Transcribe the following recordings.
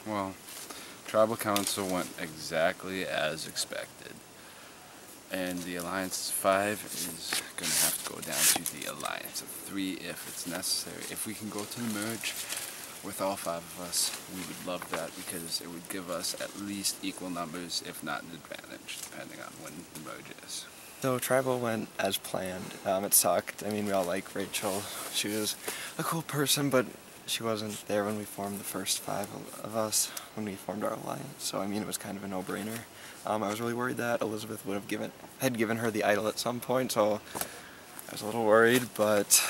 Well, Tribal Council went exactly as expected. And the Alliance of 5 is going to have to go down to the Alliance of 3 if it's necessary. If we can go to the merge with all 5 of us, we would love that because it would give us at least equal numbers, if not an advantage, depending on when the merge is. So Tribal went as planned. It sucked. I mean, we all like Rachel. She was a cool person, but she wasn't there when we formed the first 5 of us, when we formed our alliance. So I mean, it was kind of a no-brainer. I was really worried that Elizabeth would have had given her the idol at some point, so I was a little worried, but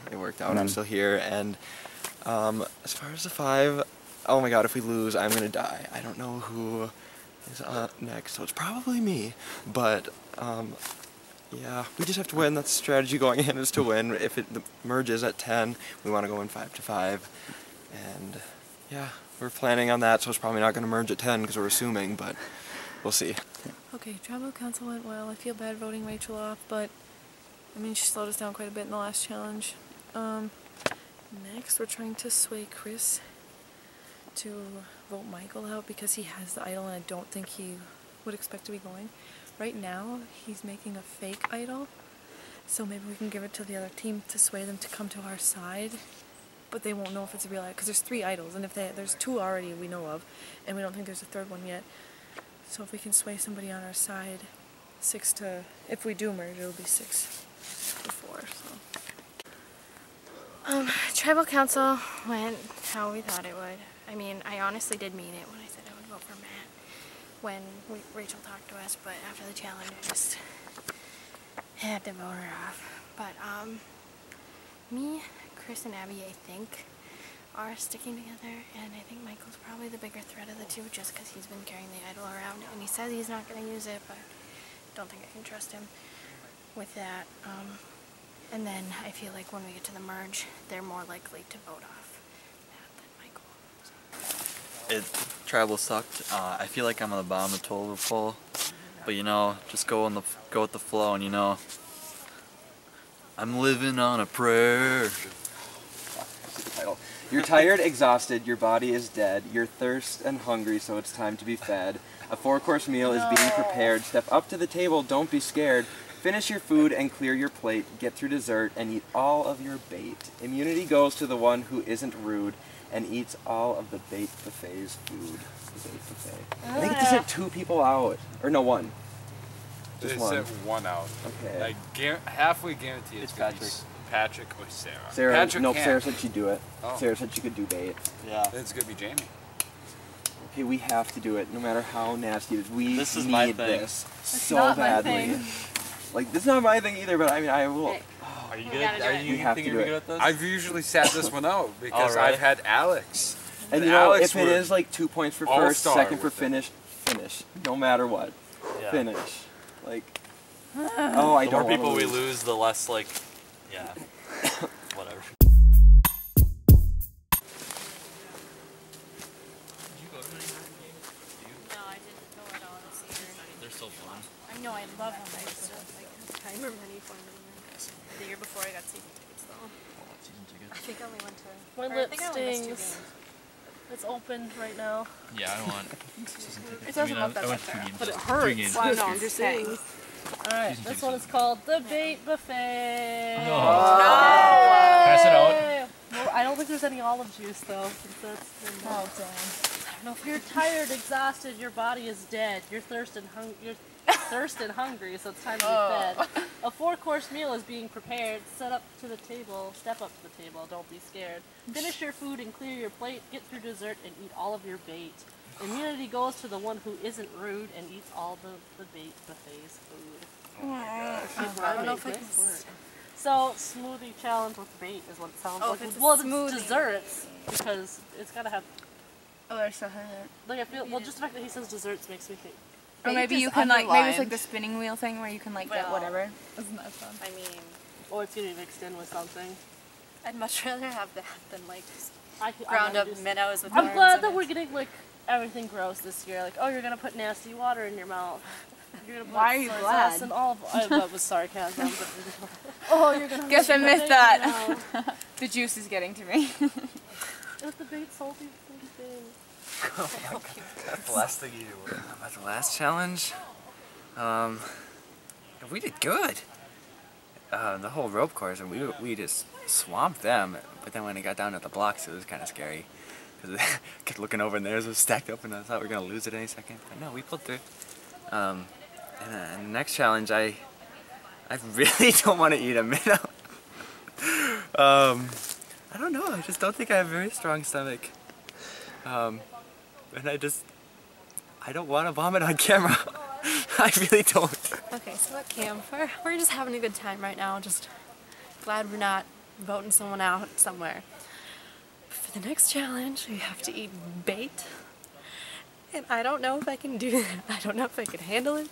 it worked out. I'm still here, and as far as the 5, oh my god, if we lose, I'm gonna die. I don't know who is next, so it's probably me, but yeah, we just have to win. That's the strategy going in, is to win. If the merge is at 10, we want to go in 5-5, and yeah, we're planning on that, so it's probably not going to merge at 10 because we're assuming, but we'll see. Okay, Tribal Council went well. I feel bad voting Rachel off, but I mean, she slowed us down quite a bit in the last challenge. Next, we're trying to sway Chris to vote Michael out because he has the idol and I don't think he would expect to be going. Right now, he's making a fake idol, so maybe we can give it to the other team to sway them to come to our side, but they won't know if it's a real idol because there's 3 idols, and if there's 2 already we know of, and we don't think there's a 3rd one yet. So if we can sway somebody on our side, if we do merge, it'll be 6-4. So. Tribal Council went how we thought it would. I mean, I honestly did mean it when I said I would vote for Matt when Rachel talked to us, but after the challenge I just had to vote her off. But me, Chris, and Abby, I think, are sticking together, and I think Michael's probably the bigger threat of the 2 just because he's been carrying the idol around, and he says he's not going to use it, but I don't think I can trust him with that. And then I feel like when we get to the merge, they're more likely to vote off Matt than Michael. So. Tribal sucked. I feel like I'm on the bottom of the total pool, but you know, just go with the flow, and you know, I'm living on a prayer. You're tired, exhausted, your body is dead, you're thirsty and hungry, so it's time to be fed. A 4-course meal is being prepared. Step up to the table, don't be scared. Finish your food and clear your plate. Get through dessert and eat all of your bait. Immunity goes to the one who isn't rude and eats all of the bait buffet's food. The bait buffet. I think it just said 2 people out. Or no, 1. Just They 1. said 1 out. Okay. I halfway guarantee it's Patrick. Patrick or Sarah. Sarah, Patrick Sarah said she'd do it. Oh. Sarah said she could do bait. Yeah. It's going to be Jamie. Okay, we have to do it, no matter how nasty it is. We This is need my thing. this It's so not my badly. thing. Like, this is not my thing either, but I mean, I will. Hey. Are you We good? gotta do Are it. you We have think to you're do good it. at this? I've usually sat this one out because Alright. I've had Alex. And you know, Alex if it is like 2 points for first, all-star 2nd for with it. finish, no matter what. Yeah. Finish. Like, oh, I The don't more people wanna we lose. lose, the less like, yeah, whatever. No, I didn't go at all this year. They're so fun. I know, I love them. I just don't like timer money for them. The year before I got season tickets though. I think I only went to... My or I lip think I only missed 2 stings. games. It's open right now. Yeah, I don't want. It doesn't look that bad. But it hurts. Well, no, I'm just saying. Alright, this one is called the Bait Buffet. No. Pass it out. Well, I don't think there's any olive juice though. Since that's been I don't know if you're tired, exhausted, your body is dead. You're thirsty and hungry, so it's time to be fed. A 4-course meal is being prepared. Step up to the table. Don't be scared. Finish your food and clear your plate. Get through dessert and eat all of your bait. Immunity goes to the one who isn't rude and eats all the bait buffet's food. I don't know if I can work. So, smoothie challenge with bait is what it sounds Oh, like. if it's a Well, it's smoothie. desserts, because it's gotta have, Oh, there's stuff in it. like I feel, well just the fact that he says desserts makes me think. Or maybe you can like, maybe it's like the spinning wheel thing where you can like get Well, whatever. Isn't that fun? I mean, Or it's gonna be mixed in with something. I'd much rather have that than like just I'm ground gonna up do- minnows with I'm worms glad in that it. we're getting like everything gross this year. Like, oh, you're gonna put nasty water in your mouth. You're gonna put Why are you soy glad? sauce and olive oil. That was sarcasm. But, oh, you're gonna. Guess I put missed bait in that. your mouth. The juice is getting to me. Is the bait salty? That's the last thing you do. About the last challenge, we did good. The whole rope course, and we just swamped them. But then when it got down to the blocks, it was kind of scary because I kept looking over and theirs was stacked up, and I thought we were gonna lose it any second. But no, we pulled through. And the next challenge, I really don't want to eat a minnow. I don't know. I just don't think I have a very strong stomach. And I don't want to vomit on camera. I really don't. Okay, so at camp, we're just having a good time right now. Just glad we're not voting someone out somewhere. For the next challenge, we have to eat bait. And I don't know if I can do that. I don't know if I can handle it.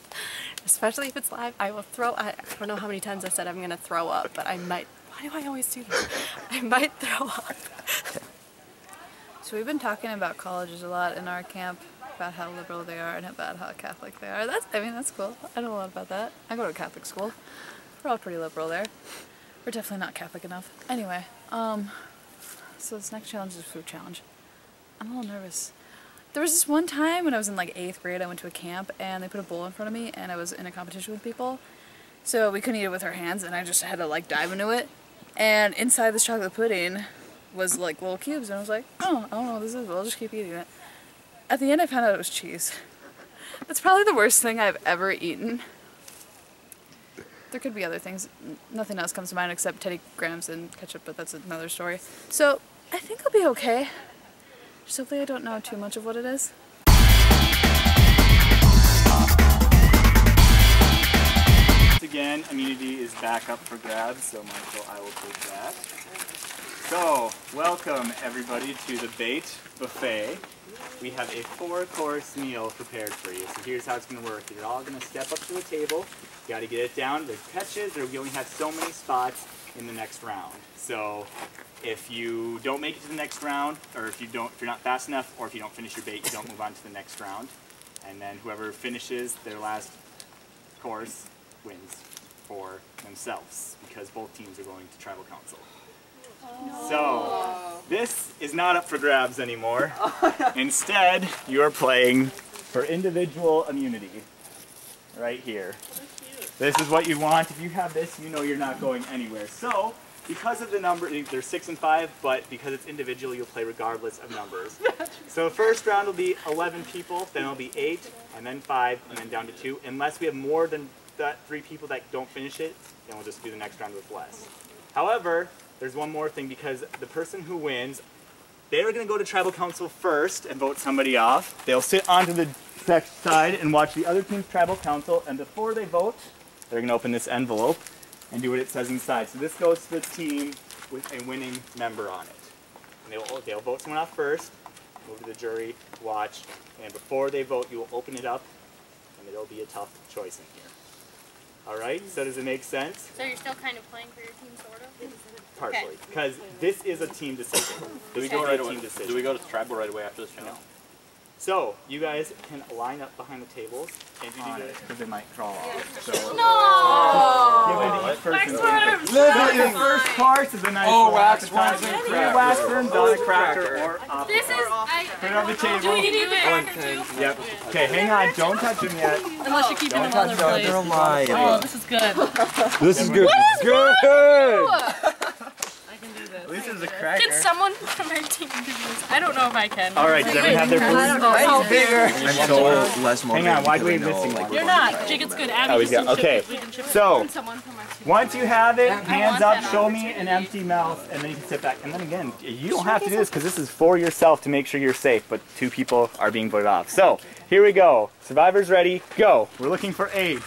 Especially if it's live. I will throw, I don't know how many times I said I'm going to throw up, but I might. Why do I always do that? I might throw up. So we've been talking about colleges a lot in our camp, about how liberal they are and about how Catholic they are. That's cool. I know a lot about that. I go to a Catholic school. We're all pretty liberal there. We're definitely not Catholic enough. Anyway, so this next challenge is a food challenge. I'm a little nervous. There was this one time when I was in like 8th grade, I went to a camp and they put a bowl in front of me and I was in a competition with people. So we couldn't eat it with our hands and I just had to like dive into it. And inside this chocolate pudding was like little cubes and I was like, oh, I don't know what this is, but I'll just keep eating it. At the end I found out it was cheese. That's probably the worst thing I've ever eaten. There could be other things. Nothing else comes to mind except Teddy Grahams and ketchup, but that's another story. So I think I'll be okay. Just hopefully I don't know too much of what it is. Again, immunity is back up for grabs, so Michael, I will take that. So, welcome everybody to the Bait Buffet. We have a 4-course meal prepared for you. So here's how it's going to work. You're all going to step up to the table. You got to get it down. There's catches. We only have so many spots in the next round. So if you don't make it to the next round, or if you're not fast enough, or if you don't finish your bait, you don't move on to the next round. And then whoever finishes their last course wins for themselves, because both teams are going to tribal council. No. So this is not up for grabs anymore. Instead, you are playing for individual immunity right here. This is what you want. If you have this, you know you're not going anywhere. So because of the number, there's 6 and 5, but because it's individual, you'll play regardless of numbers. So first round will be 11 people, then it'll be 8, and then 5, and then down to 2. Unless we have more than 3 people that don't finish it, then we'll just do the next round with less. However, there's one more thing, because the person who wins, they're going to go to tribal council first and vote somebody off. They'll sit onto the side and watch the other team's tribal council, and before they vote, they're going to open this envelope and do what it says inside. So this goes to the team with a winning member on it. And they'll vote someone off first, move to the jury, watch, and before they vote, you will open it up, and it'll be a tough choice in here. All right, so does it make sense? So you're still kind of playing for your team, sort of? Partially, because this is a team decision. Do we go right away? Do we go to tribal right away after this challenge? No. So you guys can line up behind the tables and do this because they might draw off. So the first part is a nice wax worms and cracker or this is put it on the table. Do we do it? Yep. Okay, hang on. Don't touch them yet. Unless you're keeping them on their place. Oh, this is good. This is good. Good! At least it's a cracker. Can someone from our team do this? I don't know if I can. All right, does everyone have their food? I don't know. It's bigger. I'm so less motivated. Hang on, why do we missing one? You're not. Chicken's good. Abby, Oh, he's got, okay, so once you have it, hands up, show me an empty mouth, and then you can sit back. And then again, you don't have to do this because this is for yourself to make sure you're safe, but 2 people are being voted off. So here we go. Survivors ready, go. We're looking for 8.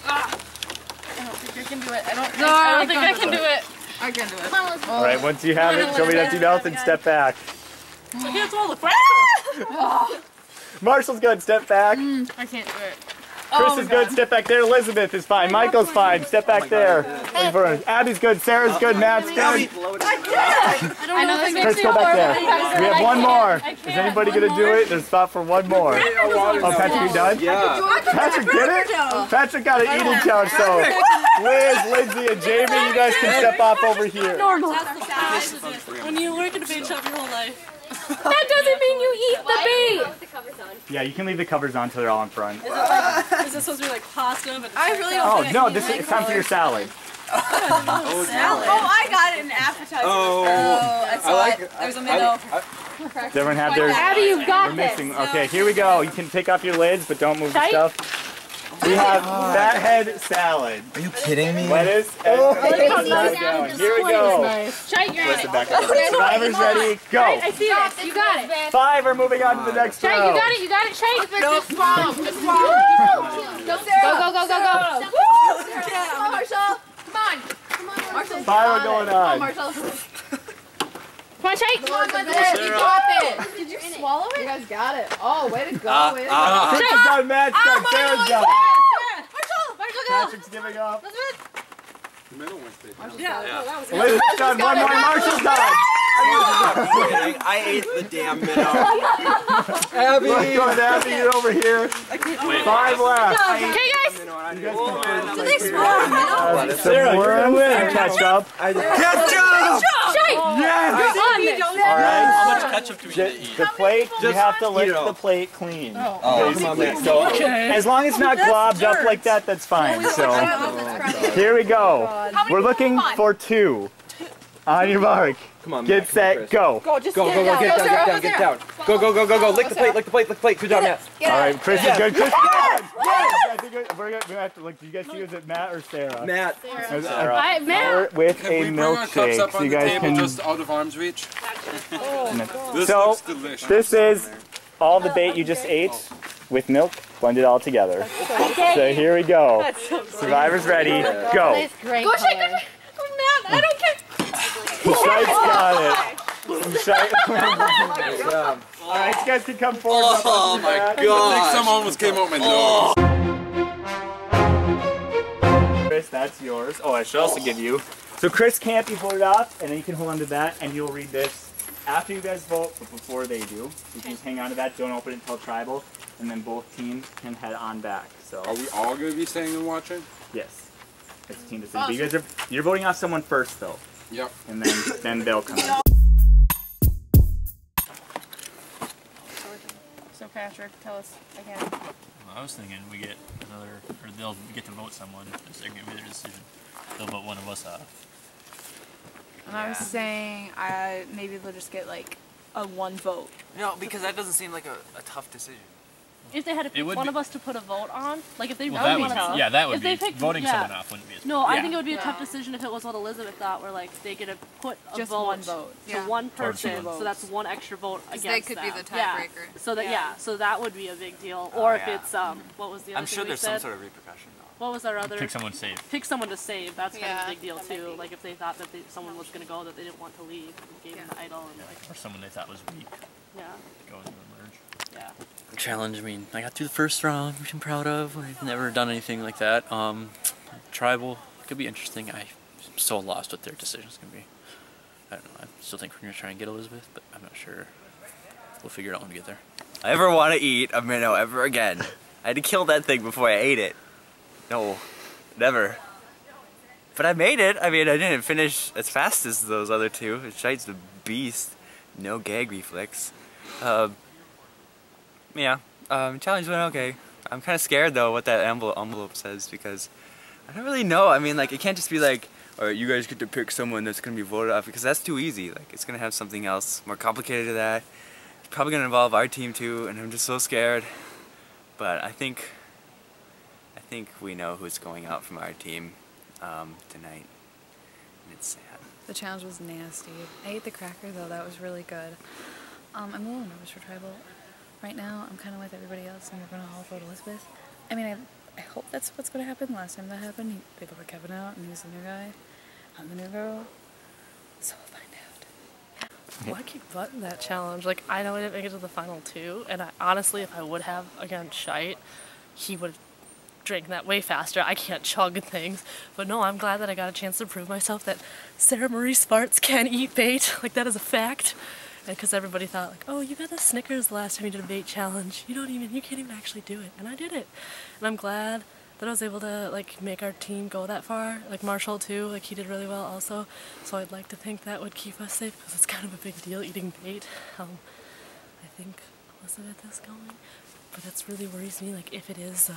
I don't think I can do it. I don't think I can do it. I can do it. All right, once you have it, show me an empty mouth and step back. I can't swallow the cracker. Marshall's good, step back. I can't do it. Chris is good, step back there. Elizabeth is fine. Michael's fine, step back there. Abby's good, Sarah's good, Matt's good. I know this Chris, go back there. We have one more. Is anybody going to do it? There's spot for one more. Oh, Patrick, you done? Yeah. Patrick did it? Patrick got an eating challenge, so Liz, Lindsay, and Jamie, you guys can step off over here. normal. When you work in a bait shop your whole life. That doesn't mean you eat the bait. Yeah, you can leave the covers on until they're all in front. Is this supposed to be like pasta? But I really don't Oh think no, I can this eat is it's time for your salad. salad. Oh, I got it, an appetizer. Oh, I saw it. There's a minnow. Does everyone have their... Abby, you got We're this. missing. Okay, here we go. You can take off your lids, but don't move the stuff. We have fathead salad. Are you kidding me? Lettuce and down. Here we go. Shite, you're in it. Survivors ready, go. I see this. You got it. 5 are moving on to the next Shite, you round. got it. You got it. Shite. Just swallow. Just swallow. Go, Sarah. Go, go, go, go, go. Come on, Marshall. Come on. Come on, Marshall. 5 are going on. Marshall. Come on, Shite. Come on, Marshall. You got this. Did you swallow it? You guys got it. Oh, way to go. Way to go. Chris is done, Matt's done, Sarah's done. Marshall, Patrick's giving up. The middle one's big. Liz is done, one more, Marshall's done. I ate the damn minnow. Abby! Let's go, Abby, get over here. 5 left. Okay, guys. Do they swallow minnow? Sarah, you're gonna win. Ketchup. Ketchup! Shite. Yes! Alright, how much ketchup do we need to eat? The plate, you have to lick the plate clean. So, as long as it's not globbed up like that, that's fine. So, here we go. We're looking for 2. On your mark. Come on, get set, go. Go, just Go, get down. Go. Lick the plate. Good job, Matt. All right, Chris is good. Chris is good. I think we're gonna have to look. Do you guys see, is it Matt or Sarah? Matt. Matt. With Can a we bring our cups milkshake, up so on you the guys table can. just out of arm's reach? This So, looks delicious. this is all the bait you just ate with milk, blended all together. So here we go. Survivors ready, go. Great. Go, Shite. Go, Matt. I don't care. Shite's got it. Alright, you guys can come forward. Oh my I think god! some almost came out my nose. Chris, that's yours. Oh, I should also give you. So Chris can't be voted off, and then you can hold on to that, and you'll read this after you guys vote, but before they do. You can just hang on to that, don't open it until tribal, and then both teams can head on back. So Are we all going to be staying and watching? yes, it's a team decision. But you guys you're voting off someone first, though, Yep. and then they'll come in. So Patrick, tell us again. Well, I was thinking we get another, or they'll get to vote someone. It's going to be their decision. They'll vote one of us off. And I was saying, maybe they'll just get like a 1 vote. No, because that doesn't seem like a tough decision. If they had to pick would one be- of us to put a vote on, like if they Well, really that wanted would, to, yeah, that would if they be, picked, voting yeah. someone off wouldn't be as No, I Yeah. think it would be a tough decision if it was what Elizabeth thought, where like they get to put a Just vote, 1 vote. to Yeah. one Or 2 person, votes. so that's 1 extra vote against they could be them. the tiebreaker. Yeah. So that so that would be a big deal. Or if yeah. it's what was the other I'm thing sure we there's said? some sort of repercussion, though. What was our other? Pick someone safe. Pick someone to save. That's kind of Yeah, a big deal that might too. be. Like if they thought that someone was going to go that they didn't want to leave, and gave them the idol and like Or someone they thought was weak. yeah, Go into the merge. yeah. Challenge, I mean, I got through the first round, which I'm proud of. I've never done anything like that. Tribal could be interesting. I'm so lost what their decision's going to be. I don't know. I still think we're going to try and get Elizabeth, but I'm not sure. We'll figure it out when we get there. I ever want to eat a minnow ever again. I had to kill that thing before I ate it. No, never. But I made it. I mean, I didn't finish as fast as those other 2. Shite's the beast. No gag reflex. Yeah, challenge went okay. I'm kind of scared though what that envelope says because I don't really know. I mean, like, it can't just be like, alright, you guys get to pick someone that's going to be voted off because that's too easy. Like, it's going to have something else more complicated to that. It's probably going to involve our team too, and I'm just so scared. But I think we know who's going out from our team tonight. And it's sad. The challenge was nasty. I ate the cracker though, that was really good. I'm a little nervous for tribal. Right now, I'm kind of with everybody else and we're going to all vote Elizabeth. I mean, I hope that's what's going to happen. Last time that happened, they voted Kevin out and he's the new guy. I'm the new girl. So we'll find out. Why keep butting that challenge? Like, I know I didn't make it to the final 2, and I, honestly, if I would have against Shite, he would have drank that way faster. I can't chug things. But no, I'm glad that I got a chance to prove myself that Sarah Marie Sparts can eat bait. Like, that is a fact. And because everybody thought, like, oh, you got the Snickers the last time you did a bait challenge. You can't even actually do it. And I did it. And I'm glad that I was able to, like, make our team go that far. Like, Marshall, too. Like, he did really well also. So I'd like to think that would keep us safe because it's kind of a big deal eating bait. think Elizabeth is going, but that's really worries me. Like if it is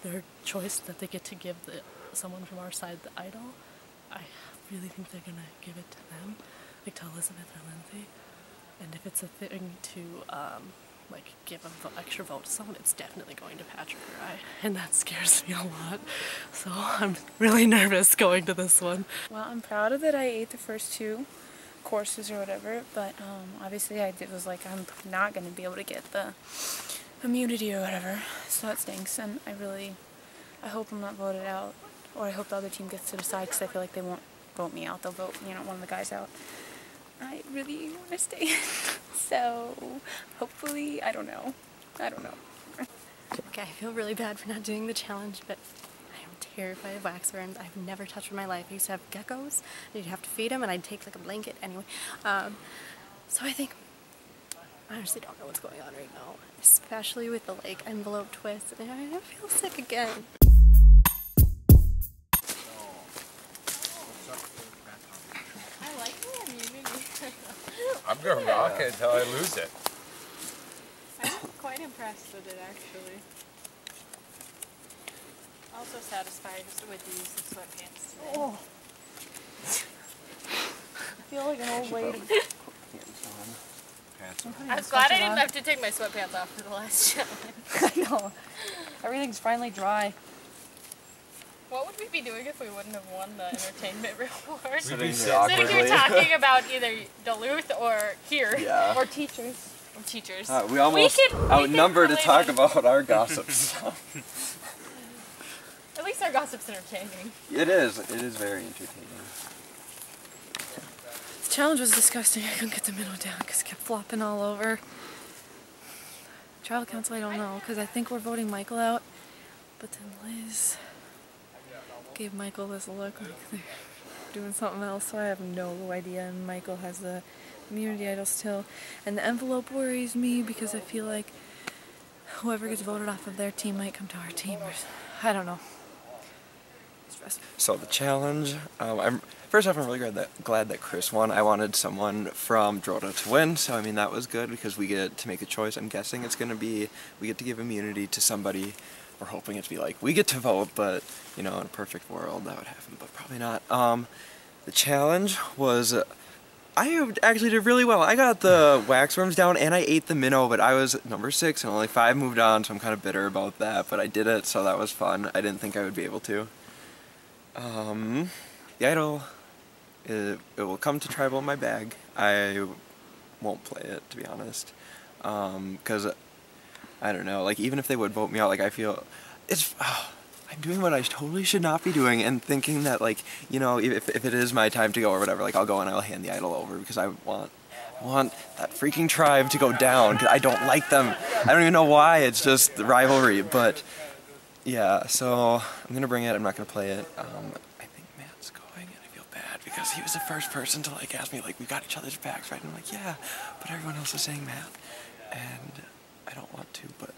their choice that they get to give someone from our side the idol, I really think they're gonna give it to them, like to Elizabeth or Lindsay. And if it's a thing to like give an extra vote to someone, it's definitely going to Patrick or I, and that scares me a lot. So I'm really nervous going to this one. Well, I'm proud of that I ate the first 2 courses or whatever, but obviously I'm not going to be able to get the immunity or whatever, so that stinks, and I hope I'm not voted out, or I hope the other team gets to decide, because I feel like they won't vote me out, they'll vote, one of the guys out. I really want to stay in, so hopefully, I don't know. Okay, I feel really bad for not doing the challenge, but I am terrified of waxworms. I've never touched in my life. I used to have geckos, and you'd have to feed them, and I'd take like a blanket anyway. So I honestly don't know what's going on right now, especially with the like envelope twist, and I feel sick again. I like the immunity. I'm gonna rock it until I lose it. I'm quite impressed with it, actually. Also satisfied with the use of sweatpants today. Oh. I feel like an old lady. I was glad I didn't have to take my sweatpants off for the last challenge. I know. Everything's finally dry. What would we be doing if we wouldn't have won the entertainment reward? Sitting Sitting here talking about either Duluth or here. Yeah. Or teachers. Or teachers. We almost outnumbered to talk about our gossip stuff. At least our gossip's entertaining. It is very entertaining. The challenge was disgusting. I couldn't get the minnow down because it kept flopping all over. Tribal council, I don't know, because I think we're voting Michael out. But then Liz gave Michael this look like they're doing something else, so I have no idea. And Michael has the immunity idol still. And the envelope worries me because I feel like whoever gets voted off of their team might come to our team. Or, I don't know. So the challenge, first off, I'm really glad that Chris won. I wanted someone from Drota to win, so I mean that was good because we get to make a choice. I'm guessing it's going to be, we get to give immunity to somebody. We're hoping it to be like, we get to vote, but in a perfect world that would happen, but probably not. The challenge was, I actually did really well. I got the waxworms down and I ate the minnow, but I was number 6 and only 5 moved on, so I'm kind of bitter about that, but I did it, so that was fun. I didn't think I would be able to. The idol, it will come to Tribal in my bag. I won't play it, to be honest, because I don't know, like even if they would vote me out, like I feel I'm doing what I totally should not be doing, and thinking that like, if it is my time to go or whatever, like I'll go and I'll hand the idol over because I want that freaking tribe to go down because I don't like them. I don't even know why, it's just the rivalry, but yeah, so I'm gonna bring it, I'm not gonna play it. I think Matt's going and I feel bad because he was the first person to like ask me like, we got each other's backs, right? And I'm like, yeah, but everyone else is saying Matt, and I don't want to, but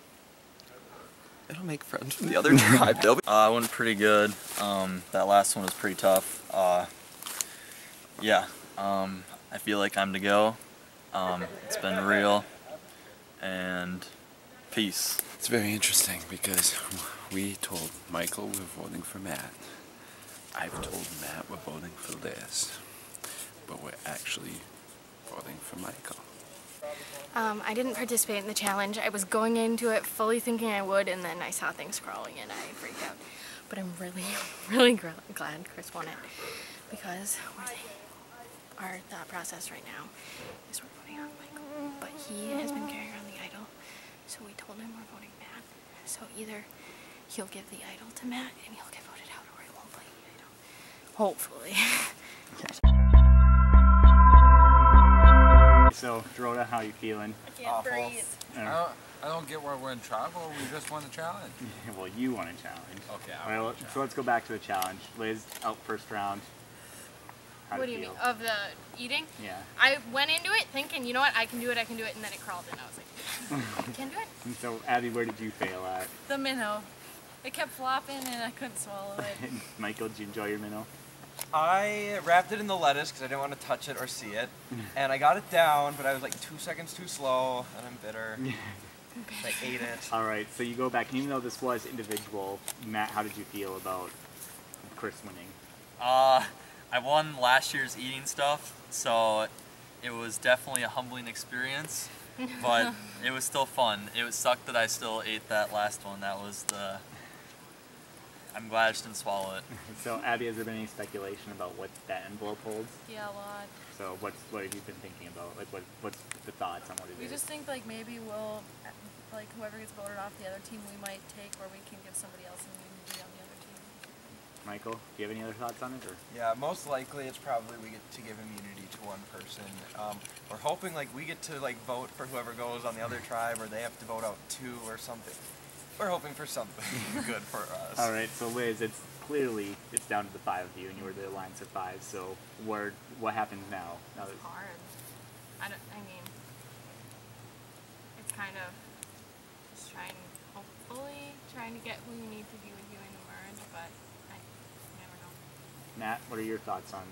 it'll make friends from the other tribe. I went pretty good. That last one was pretty tough. Yeah, I feel like I'm to go. It's been real, and peace. It's very interesting because we told Michael we're voting for Matt. I've told Matt we're voting for Liz, but we're actually voting for Michael. I didn't participate in the challenge. I was going into it fully thinking I would, and then I saw things crawling and I freaked out. But I'm really, really glad Chris won it, because our thought process right now is we're voting on Michael, but he has been carrying around the idol, so we told him we're voting Matt. So either he'll give the idol to Matt and he'll get voted out, or he won't play the idol. Hopefully. So, Drota, how you feeling? I can't breathe. I don't get why we're in Tribal. We just won the challenge. Well, you won a challenge. Okay. Well, so let's go back to the challenge. Liz, out first round. What do you mean? Of the eating? Yeah. I went into it thinking, you know what, I can do it, and then it crawled in. I was like, can't do it. And so, Abby, where did you fail at? The minnow. It kept flopping and I couldn't swallow it. Michael, did you enjoy your minnow? I wrapped it in the lettuce because I didn't want to touch it or see it. And I got it down, but I was like 2 seconds too slow, and I'm bitter. I ate it. All right, so you go back, and even though this was individual, Matt, how did you feel about Chris winning? I won last year's eating stuff, so it was definitely a humbling experience, but it was still fun. It was sucked that I still ate that last one. That was the... I'm glad I just didn't swallow it. So, Abby, has there been any speculation about what that envelope holds? Yeah, a lot. So, what have you been thinking about? Like, what's the thoughts on what it is? We just think like maybe we'll, like whoever gets voted off the other team, we might take, or we can give somebody else immunity on the other team. Michael, do you have any other thoughts on it, or? Yeah, most likely it's probably we get to give immunity to one person. We're hoping like we get to like vote for whoever goes on the other tribe, or they have to vote out 2 or something. We're hoping for something good for us. All right, so Liz, it's down to the 5 of you, and you were the alliance of 5. So what happens now? It's hard. I mean, it's kind of just hopefully trying to get who you need to be with you in the merge, but I never know. Matt, what are your thoughts on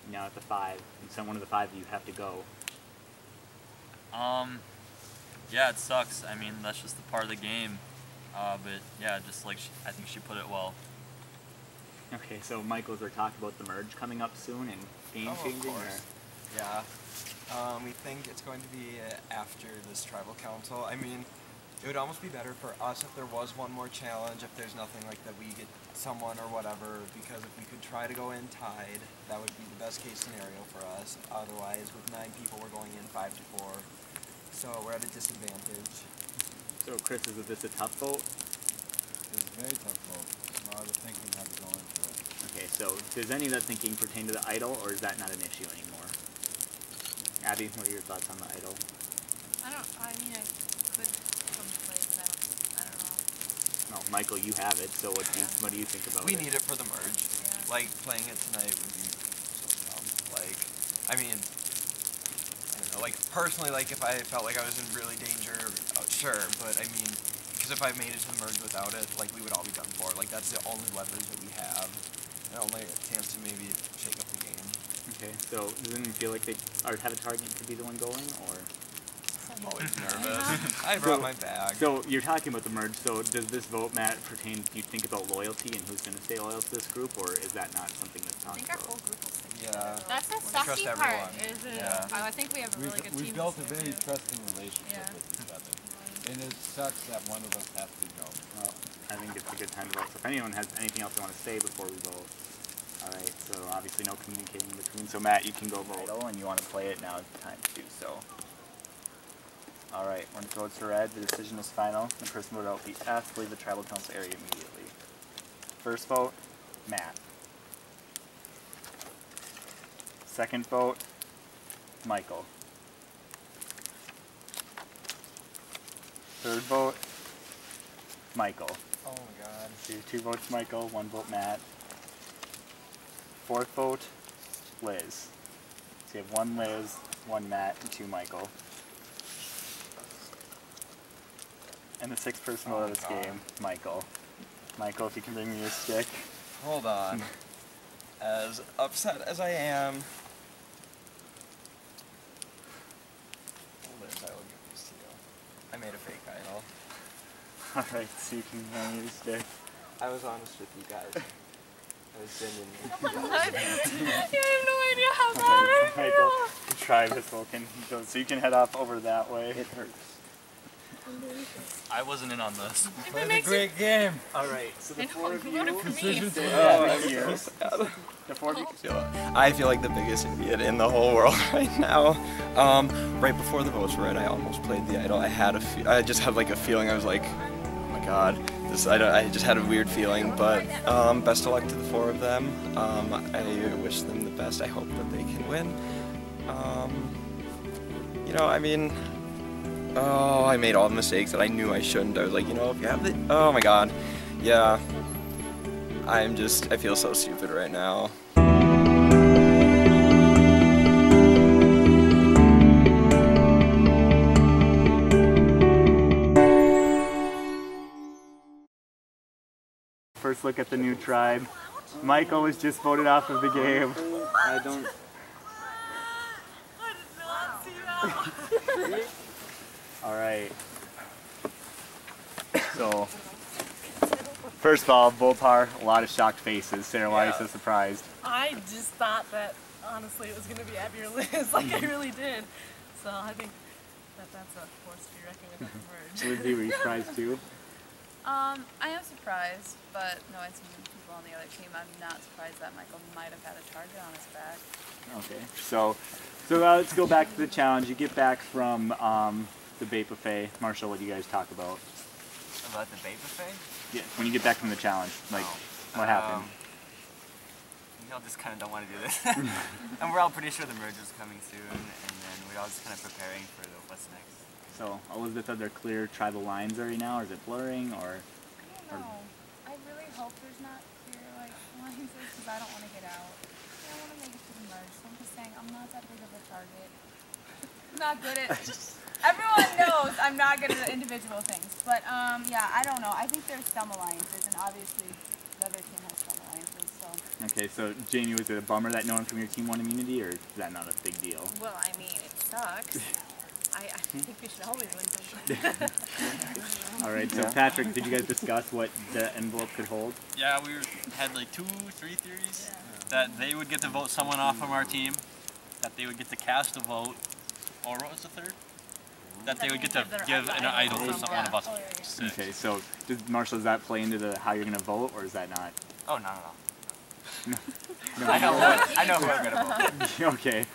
now at the 5? And so one of the 5 you have to go. Yeah, it sucks. I mean, that's just the part of the game. But yeah, just like I think she put it well. Okay, so Michael, is there talk about the merge coming up soon and game changing? Of course. Yeah. We think it's going to be after this tribal council. I mean, it would almost be better for us if there was one more challenge, if there's nothing like that we get someone or whatever, because if we could try to go in tied, that would be the best case scenario for us. Otherwise, with 9 people, we're going in 5 to 4. So we're at a disadvantage. So Chris, is this a tough vote? It's a very tough vote. A lot of thinking had to go into it. Okay, so does any of that thinking pertain to the idol, or is that not an issue anymore? Abby, what are your thoughts on the idol? I mean, I could come to play, but I don't know. No, Michael, you have it, so what do you think about it? We need it for the merge. Yeah. Like, playing it tonight would be so dumb. Like, I mean, I don't know, like, personally, like, if I felt like I was in really danger, sure, but I mean, because if I made it to the merge without it, like, we would all be done for. Like, that's the only leverage that we have. And only a chance to maybe shake up the game. Okay, so does anyone feel like they have a target to be the one going, or? I'm always nervous. I brought my bag. So you're talking about the merge, so does this vote, Matt, pertain, do you think about loyalty and who's going to stay loyal to this group, or is that not something that's talked about? I think our whole group will stick Yeah. That's the Trust sucky everyone. part, is it? Yeah. I think we have a really good team. We've built a this year, very too. trusting relationship Yeah. with each other. And it sucks that one of us has to go. Well, I think it's a good time to vote. So if anyone has anything else they want to say before we vote. Alright, so obviously no communicating in between. So Matt, you can go vote. And you want to play it, now is the time to do so. Alright, when it goes to red, the decision is final. The person voted out will be asked to leave the tribal council area immediately. First vote, Matt. Second vote, Michael. Third vote, Michael. Oh my god. So you have 2 votes Michael, 1 vote Matt. Fourth vote, Liz. So you have 1 Liz, 1 Matt, and 2 Michael. And the 6th person vote of this game, Michael. Michael, if you can bring me your stick. Hold on. As upset as I am, Liz, I will give this to you. I made a fake idol. Alright, so you can bring me your stick. I was honest with you guys. I was genuine. What? You have no idea how bad I Michael, feel. the tribe has spoken. So you can head off over that way. It hurts. I wasn't in on this. It makes a game. Alright, so the I 4 know, of you you... voted for me. right here. The 4 of you... I feel like the biggest idiot in the whole world right now. Right before the votes were in, I almost played the idol. I just had like a feeling. I was like, oh my god, I just had a weird feeling. But best of luck to the 4 of them. I wish them the best. I hope that they can win. You know, I mean, I made all the mistakes that I knew I shouldn't. I was like, you know, if you have the, oh my god, yeah. I feel so stupid right now. First look at the new tribe. Michael was just voted off of the game. I don't. All right. So, first of all, Volpar, a lot of shocked faces. Sarah, why are you so surprised? I just thought that honestly it was going to be Abby or Liz, like I really did. So I think that that's a force to be reckoned with at the merge. Lindsay, were you surprised too? I am surprised, but knowing some people on the other team, I'm not surprised that Michael might have had a target on his back. Okay, so let's go back to the challenge. You get back from the bait buffet. Marshall, what do you guys talk about? About the bait buffet? Yeah, when you get back from the challenge, like what happened? We all just kind of don't want to do this. And we're all pretty sure the merge is coming soon, and then we're all just kind of preparing for what's next. So, Elizabeth, are there clear tribal lines already now, or is it blurring, or? I don't know. I really hope there's not clear lines because I don't want to get out. I want to make it to the merge, so I'm just saying I'm not that big of a target. I'm not good at. Everyone knows I'm not good at individual things, but yeah, I don't know. I think there's some alliances, and obviously the other team has some alliances. So. Okay, so Jamie, was it a bummer that no one from your team won immunity, or is that not a big deal? Well, I mean, it sucks. I think we should always win something. All right, so Patrick, did you guys discuss what the envelope could hold? Yeah, we had like 2, 3 theories. That they would get to vote someone off from our team, that they would get to cast a vote, or what was the third? That they would get to give an idol to one of us. Okay, so Marshall, does that play into how you're going to vote, or is that not? Oh, not at all. No. I know who I'm going to vote. Okay.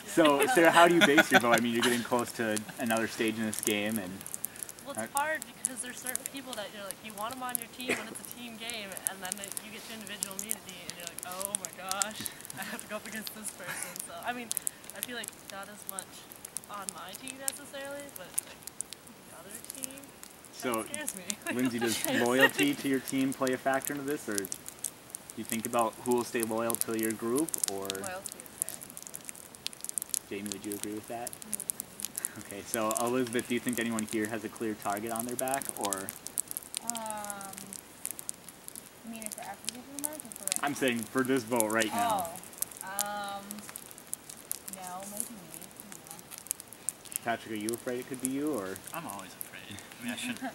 So, Sarah, how do you base your vote? I mean, you're getting close to another stage in this game, and... Well, it's hard because there's certain people that you're like, you want them on your team when it's a team game, and then you get to individual immunity, and you're like, oh my gosh, I have to go up against this person. So, I mean, I feel like not as much on my team necessarily, but like the other team, that scares me. Lindsay, does loyalty to your team play a factor into this, or do you think about who will stay loyal to your group, or... Loyalty is very important. Jamie, would you agree with that? Okay, so Elizabeth, do you think anyone here has a clear target on their back, or? You mean if they're after the merge or for right I'm saying for this vote right now. No, maybe me. Patrick, are you afraid it could be you, or? I'm always afraid. I mean, I shouldn't be.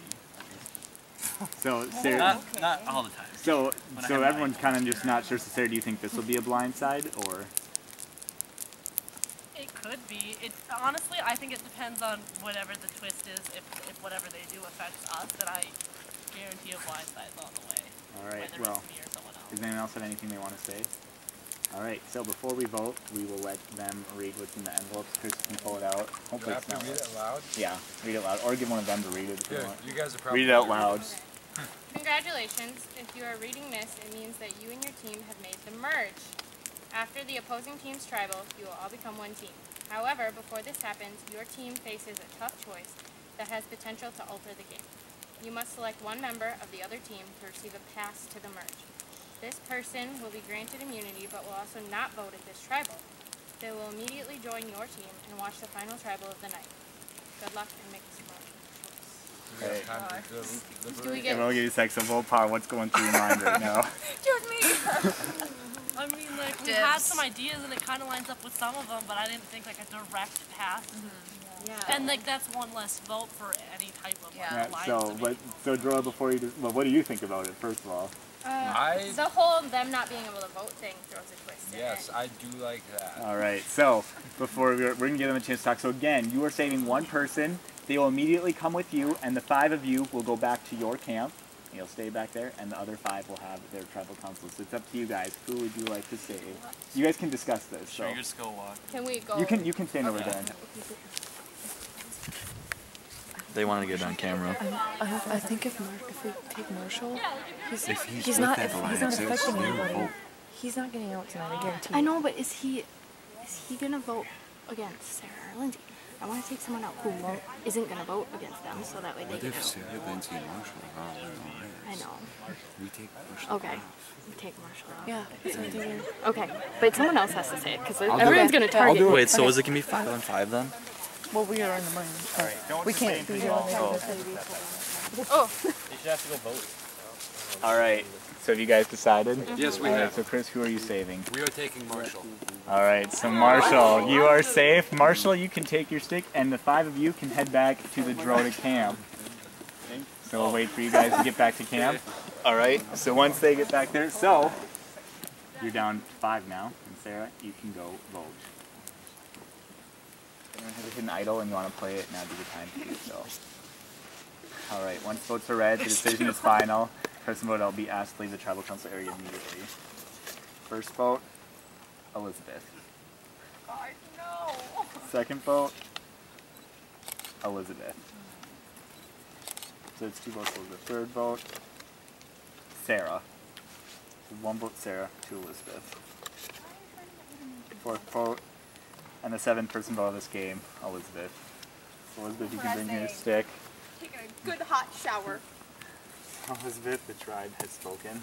So, Sarah, not all the time. So everyone's kind of just not sure. So, Sarah, do you think this will be a blind side, or? It could be. Honestly, I think it depends on whatever the twist is. If whatever they do affects us, then I guarantee a blind side's on the way. All right. Whether Well, it's me or someone else. does anyone else have anything they want to say? All right. So before we vote, we will let them read what's in the envelopes. Chris can pull it out. Hopefully, it's not. Read it loud. Yeah, read it loud, or give one of them to read it if you Good. want. You guys are probably read it out loud. Congratulations. If you are reading this, it means that you and your team have made the merge. After the opposing team's tribal, you will all become one team. However, before this happens, your team faces a tough choice that has potential to alter the game. You must select one member of the other team to receive a pass to the merge. This person will be granted immunity but will also not vote at this tribal. They will immediately join your team and watch the final tribal of the night. Good luck and make a smart choice. Do we get... We'll give you a sec. So, Volpar, what's going through your mind right now? Choose me! I mean, like, we had some ideas and it kind of lines up with some of them, but I didn't think like a direct path. Yeah. And like that's one less vote for any type of alliance. So Droy, before you, what do you think about it? First of all, the whole them not being able to vote thing throws a twist in Yes, it. I do like that. All right. So before we're gonna give them a chance to talk. So again, you are saving one person. They will immediately come with you, and the 5 of you will go back to your camp. You'll stay back there, and the other 5 will have their tribal council. So it's up to you guys. Who would you like to save? You guys can discuss this. Sure, so. you just go walk. Can we go? You can stand over there. They want to get on camera. I think if we take Marshall, he's not with that alliance, affecting it's anybody. vote. He's not getting out tonight, I guarantee. I know, but is he gonna vote against Sarah or Lindsay? I want to take someone out who isn't gonna vote against them, so that way they What can. if Sarah, Lindsay, and Marshall are all in I alliance? know. We take Marshall. Okay. We take Marshall out. Yeah, that's what I'm thinking. Okay, but someone else has to say it because everyone's gonna target. Wait, so is it gonna be 5 on 5 then? Well, we are in the money. All right. Don't we can't be doing that. Oh. They should have to go vote. All right. So have you guys decided? Yes, we All right, have. so Chris, who are you saving? We are taking Marshall. All right, so Marshall, you are safe. Marshall, you can take your stick, and the 5 of you can head back to the Drota camp. So we'll wait for you guys to get back to camp. All right, so once they get back there, so you're down 5 now, and Sarah, you can go vote. Anyone has a hidden idol and you want to play it, now's a good time to do so. All right, once votes are read, the decision is final. Person vote will be asked to leave the tribal council area immediately. First vote, Elizabeth. Second vote, Elizabeth. So it's 2 votes Elizabeth. Third vote, Sarah. So 1 vote Sarah, 2 Elizabeth. Fourth vote, and the 7th person vote of this game, Elizabeth. So Elizabeth, you can bring your stick. Taking a good hot shower. Elizabeth, the tribe has spoken.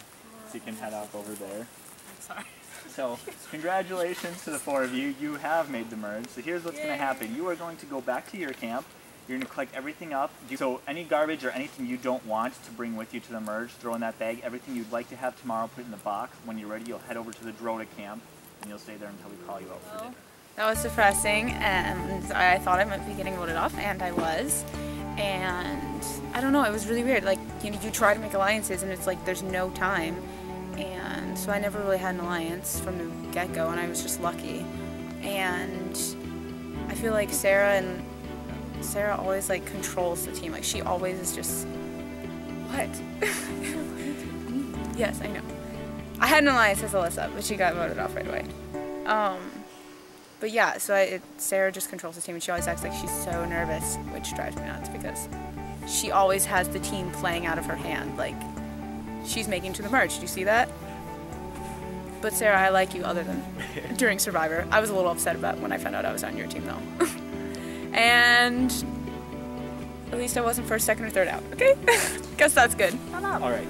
So you can head off over there. I'm sorry. So, congratulations to the 4 of you. You have made the merge. So here's what's going to happen. You are going to go back to your camp. You're going to collect everything up. So any garbage or anything you don't want to bring with you to the merge, throw in that bag. Everything you'd like to have tomorrow, put it in the box. When you're ready, you'll head over to the Drota camp, and you'll stay there until we call you out for dinner. That was depressing, and I thought I might be getting voted off, and I was. And I don't know, it was really weird. Like, you know, you try to make alliances, and it's like there's no time. And so I never really had an alliance from the get-go, and I was just lucky. And I feel like Sarah always like controls the team. Like, she always is just, what? Yes, I know. I had an alliance as Alyssa, but she got voted off right away. But yeah, so Sarah just controls the team, and she always acts like she's so nervous, which drives me nuts because she always has the team playing out of her hand. Like, she's making to the merge. Do you see that? But Sarah, I like you other than during Survivor. I was a little upset about when I found out I was on your team though. And at least I wasn't first, second, or third out, okay? Guess that's good. All right.